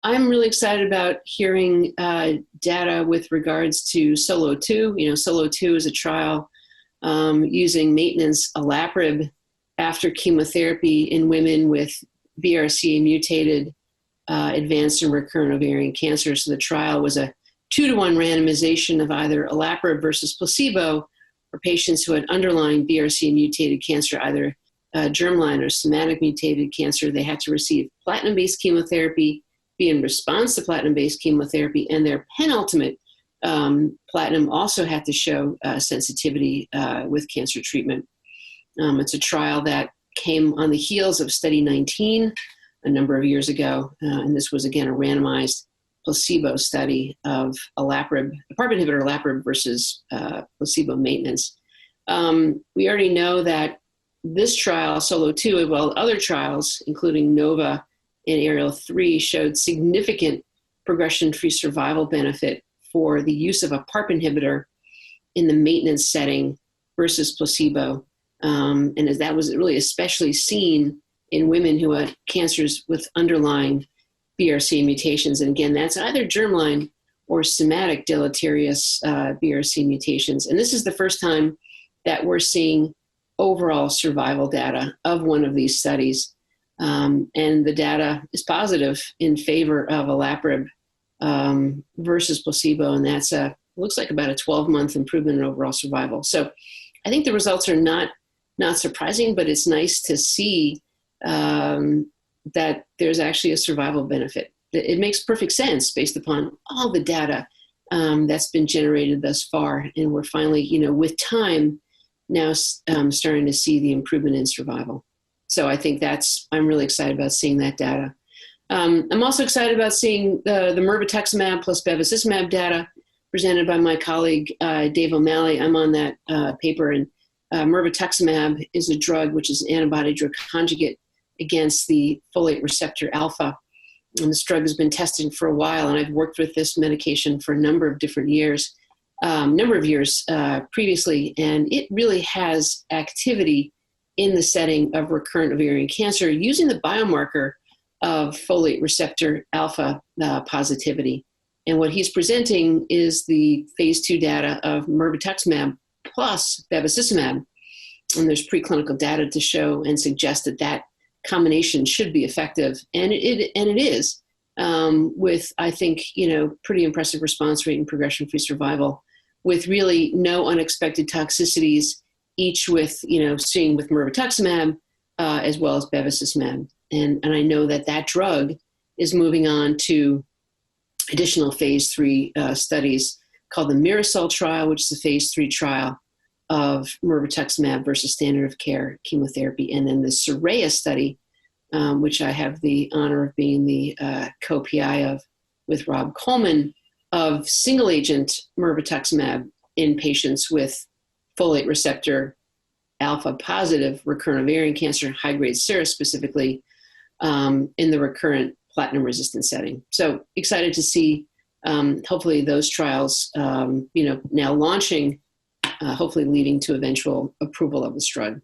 I'm really excited about hearing data with regards to SOLO2. SOLO2 is a trial using maintenance olaparib after chemotherapy in women with BRCA mutated advanced and recurrent ovarian cancer. So the trial was a 2-to-1 randomization of either olaparib versus placebo for patients who had underlying BRCA mutated cancer, either germline or somatic mutated cancer. They had to receive platinum-based chemotherapy, be in response to platinum-based chemotherapy, and their penultimate platinum also had to show sensitivity with cancer treatment. It's a trial that came on the heels of Study 19 a number of years ago, and this was, again, a randomized placebo study of olaparib, the PARP inhibitor olaparib versus placebo maintenance. We already know that this trial, SOLO2, as well as other trials, including NOVA and Ariel 3, showed significant progression-free survival benefit for the use of a PARP inhibitor in the maintenance setting versus placebo. And as that was really especially seen in women who had cancers with underlying BRCA mutations. And again, that's either germline or somatic deleterious BRCA mutations. And this is the first time that we're seeing overall survival data of one of these studies. And the data is positive in favor of olaparib versus placebo. And that's looks like about a 12-month improvement in overall survival. So I think the results are not surprising, but it's nice to see that there's actually a survival benefit. It makes perfect sense based upon all the data that's been generated thus far. And we're finally, with time now starting to see the improvement in survival. So I think I'm really excited about seeing that data. I'm also excited about seeing the mirvetuximab plus bevacizumab data presented by my colleague, Dave O'Malley. I'm on that paper, and mirvetuximab is a drug which is an antibody-drug conjugate against the folate receptor alpha. And this drug has been tested for a while, and I've worked with this medication for a number of years previously, and it really has activity in the setting of recurrent ovarian cancer using the biomarker of folate receptor alpha positivity. And what he's presenting is the phase 2 data of mirvetuximab plus bevacizumab. And there's preclinical data to show and suggest that combination should be effective. And it is, with, I think, pretty impressive response rate and progression-free survival with really no unexpected toxicities, each with, seeing with mirvetuximab as well as bevacizumab. And I know that drug is moving on to additional phase 3 studies called the Mirasol trial, which is a phase 3 trial of mirvetuximab versus standard of care chemotherapy. And then the SORAYA study, which I have the honor of being the co-PI of with Rob Coleman, of single agent mirvetuximab in patients with folate receptor alpha positive recurrent ovarian cancer, high-grade serous specifically, in the recurrent platinum-resistant setting. So excited to see, hopefully, those trials, now launching, hopefully leading to eventual approval of this drug.